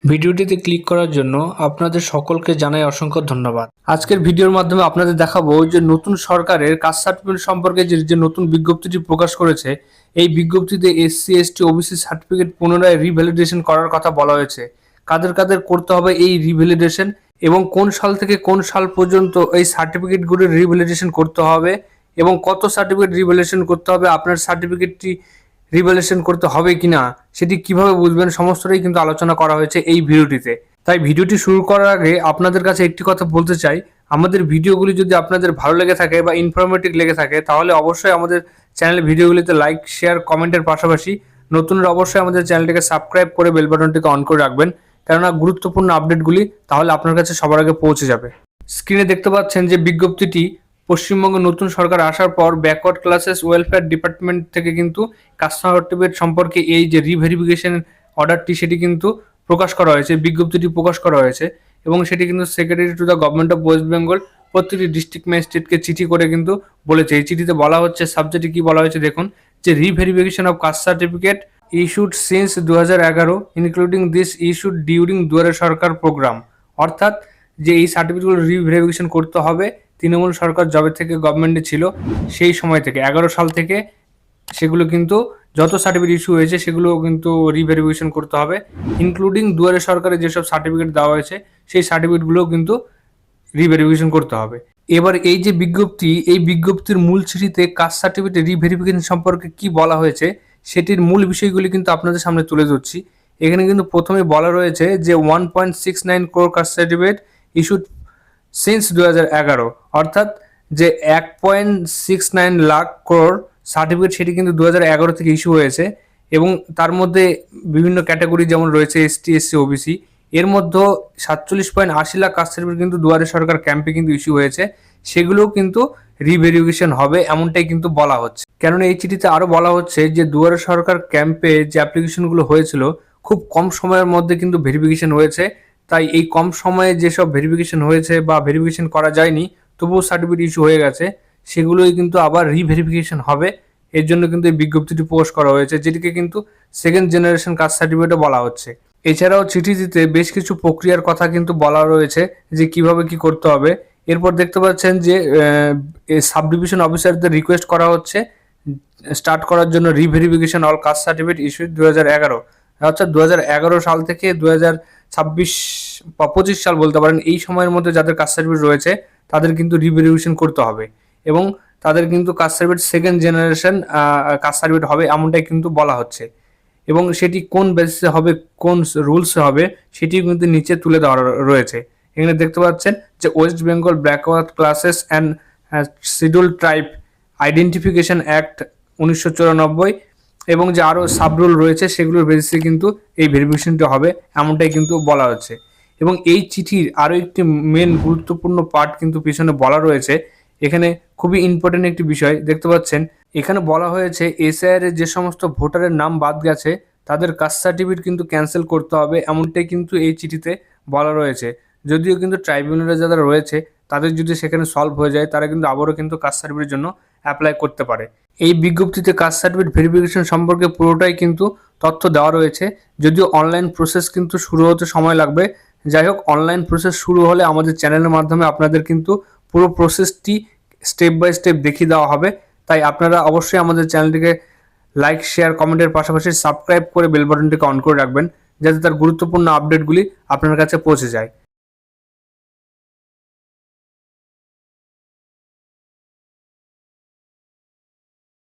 ভিডিওটিতে ক্লিক করার জন্য আপনাদের সকলকে জানাই অসংখ্য ধন্যবাদ। আজকের ভিডিওর মাধ্যমে আপনাদের দেখাবো যে নতুন সরকারের কাস্ট সার্টিফিকেট সম্পর্কে যে নতুন বিজ্ঞপ্তিটি প্রকাশ করেছে। এই বিজ্ঞপ্তিতে এসসি এসটি ওবিসি সার্টিফিকেট পুনরায় রিভ্যালিডেশন করার কথা বলা হয়েছে। কাদের কাদের করতে হবে এই রিভ্যালিডেশন এবং কোন সাল থেকে কোন সাল পর্যন্ত এই সার্টিফিকেটগুলির রিভ্যালিডেশন করতে হবে এবং কত সার্টিফিকেট রিভ্যালিডেশন করতে হবে, আপনার সার্টিফিকেটটি রিভ্যালিডেশন করতে হবে কিনা সেটি কিভাবে বুঝবেন, সমস্তটাই কিন্তু আলোচনা করা হয়েছে এই ভিডিওটিতে। তাই ভিডিওটি শুরু করার আগে আপনাদের কাছে একটি কথা বলতে চাই, আমাদের ভিডিওগুলি যদি আপনাদের ভালো লেগে থাকে বা ইনফরমেটিভ লেগে থাকে তাহলে অবশ্যই আমাদের চ্যানেলের ভিডিওগুলিতে লাইক, শেয়ার, কমেন্টের পাশাপাশি নতুনরা অবশ্যই আমাদের চ্যানেলটিকে সাবস্ক্রাইব করে বেল বাটনটিকে অন করে রাখবেন, কেননা গুরুত্বপূর্ণ আপডেটগুলি তাহলে আপনার কাছে সবার আগে পৌঁছে যাবে। স্ক্রিনে দেখতে পাচ্ছেন যে বিজ্ঞপ্তিটি পশ্চিমবঙ্গে নতুন সরকার আসার পর ব্যাকওয়ার্ড ক্লাসেস ওয়েলফেয়ার ডিপার্টমেন্ট থেকে কিন্তু কাস্ট সার্টিফিকেট সম্পর্কে এই যে রিভেরিফিকেশন অর্ডারটি সেটি কিন্তু প্রকাশ করা হয়েছে, বিজ্ঞপ্তিটি প্রকাশ করা হয়েছে এবং সেটি কিন্তু secretary to the government of West Bengal প্রতিটি ডিস্ট্রিক্ট ম্যাজিস্ট্রেটকে চিঠি করে কিন্তু বলেছে। এই চিঠিতে বলা হচ্ছে, সাবজেক্টে কি বলা হয়েছে দেখুন, যে reverification of caste certificate issued since 2011 including this issued during Duare Sarkar programme. অর্থাৎ যে এই সার্টিফিকেটগুলো রিভেরিফিকেশন করতে হবে তৃণমূল সরকার জবে থেকে গভর্নমেন্টে ছিল সেই সময় থেকে 11 সাল থেকে সেগুলো কিন্তু যত সার্টিফিকেট ইস্যু হয়েছে সেগুলো কিন্তু রিভেরিফিকেশন করতে হবে, ইনক্লুডিং দুয়ারে সরকারে যেসব সার্টিফিকেট দেওয়া হয়েছে সেই সার্টিফিকেটগুলোও কিন্তু রিভেরিফিকেশন করতে হবে। এবার এই যে বিজ্ঞপ্তি, এই বিজ্ঞপ্তির মূল চিঠিতে কাস্ট সার্টিফিকেট রিভেরিফিকেশন সম্পর্কে কি বলা হয়েছে সেটির মূল বিষয়গুলি কিন্তু আপনাদের সামনে তুলে ধরছি। এখানে কিন্তু প্রথমে বলা রয়েছে যে 1.69 crore caste certificate issued since 2011, অর্থাৎ যে 1.69 লাখ crore সার্টিফিকেট সেটি কিন্তু 2011 থেকে ইস্যু হয়েছে এবং তার মধ্যে বিভিন্ন ক্যাটাগরি যেমন রয়েছে এসটি, এসসি, ওবিসি, এর মধ্যে 47.80 লাখ কাস্ট সার্টিফিকেট কিন্তু দুয়ারে সরকার ক্যাম্পে কিন্তু ইস্যু হয়েছে, সেগুলোও কিন্তু রিভেরিফিকেশন হবে এমনটাই কিন্তু বলা হচ্ছে। কেননা এই চিঠিতে আরও বলা হচ্ছে যে দুয়ারে সরকার ক্যাম্পে যে অ্যাপ্লিকেশনগুলো হয়েছিল খুব কম সময়ের মধ্যে কিন্তু ভেরিফিকেশন হয়েছে, তাই এই কম সময়ে যেসব ভেরিফিকেশন হয়েছে বা ভেরিফিকেশন করা যায়নি তবুও সার্টিফিকেট ইস্যু হয়ে গেছে সেগুলোই কিন্তু আবার রিভেরিফিকেশন হবে। এর জন্য কিন্তু এই বিজ্ঞপ্তিটি পোস্ট করা হয়েছে, যেটিকে কিন্তু সেকেন্ড জেনারেশন কাস্ট সার্টিফিকেটও বলা হচ্ছে। এছাড়াও চিঠিটিতে বেশ কিছু প্রক্রিয়ার কথা কিন্তু বলা রয়েছে যে কিভাবে কি করতে হবে। এরপর দেখতে পাচ্ছেন যে সাব ডিভিশন অফিসারদের রিকোয়েস্ট করা হচ্ছে স্টার্ট করার জন্য reverification all caste certificate issue 2011, অর্থাৎ 2011 সাল থেকে 2026 বা 25 সাল বলতে পারেন, এই সময়ের মধ্যে যাদের কাস্ট সার্টিফিকেট রয়েছে তাদের কিন্তু রিভেরিফিকেশন করতে হবে এবং তাদের কিন্তু caste certificate second generation caste certificate হবে এমনটাই কিন্তু বলা হচ্ছে এবং সেটি কোন বেসিসে হবে, কোন রুলসে হবে সেটি কিন্তু নিচে তুলে দেওয়া রয়েছে। এখানে দেখতে পাচ্ছেন যে West Bengal backward classes and schedule tribe identification act 1994 এবং যে আরও সাব রুল রয়েছে সেগুলোর বেসিসে কিন্তু এই ভেরিফিকেশনটি হবে এমনটাই কিন্তু বলা হচ্ছে। এবং এই চিঠির আরও একটি মেন গুরুত্বপূর্ণ পার্ট কিন্তু পিছনে বলা রয়েছে, এখানে খুবই ইম্পর্টেন্ট একটি বিষয় দেখতে পাচ্ছেন। এখানে বলা হয়েছে এসআইআর এর যে সমস্ত ভোটারের নাম বাদ গেছে তাদের কাস্ট সার্টিফিকেট কিন্তু ক্যান্সেল করতে হবে এমনটাই কিন্তু এই চিঠিতে বলা রয়েছে। যদিও কিন্তু ট্রাইব্যুনালে যারা রয়েছে তাদের যদি সেখানে সলভ হয়ে যায় তারা কিন্তু আবারও কিন্তু কাস্ট সার্টিফিকেটের জন্য অ্যাপ্লাই করতে পারে। এই বিজ্ঞপ্তিতে কাস্ট সার্টিফিকেট ভেরিফিকেশন সম্পর্কে পুরোটাই কিন্তু তথ্য দেওয়া রয়েছে, যদিও অনলাইন প্রসেস কিন্তু শুরু হতে সময় লাগবে। যাই হোক, অনলাইন প্রসেস শুরু হলে আমাদের চ্যানেলের মাধ্যমে আপনাদের কিন্তু পুরো প্রসেসটি স্টেপ বাই স্টেপ দেখিয়ে দেওয়া হবে। তাই আপনারা অবশ্যই আমাদের চ্যানেলটিকে লাইক, শেয়ার, কমেন্টের পাশাপাশি সাবস্ক্রাইব করে বেল বাটনটিকে অন করে রাখবেন যাতে তার গুরুত্বপূর্ণ আপডেটগুলি আপনার কাছে পৌঁছে যায়।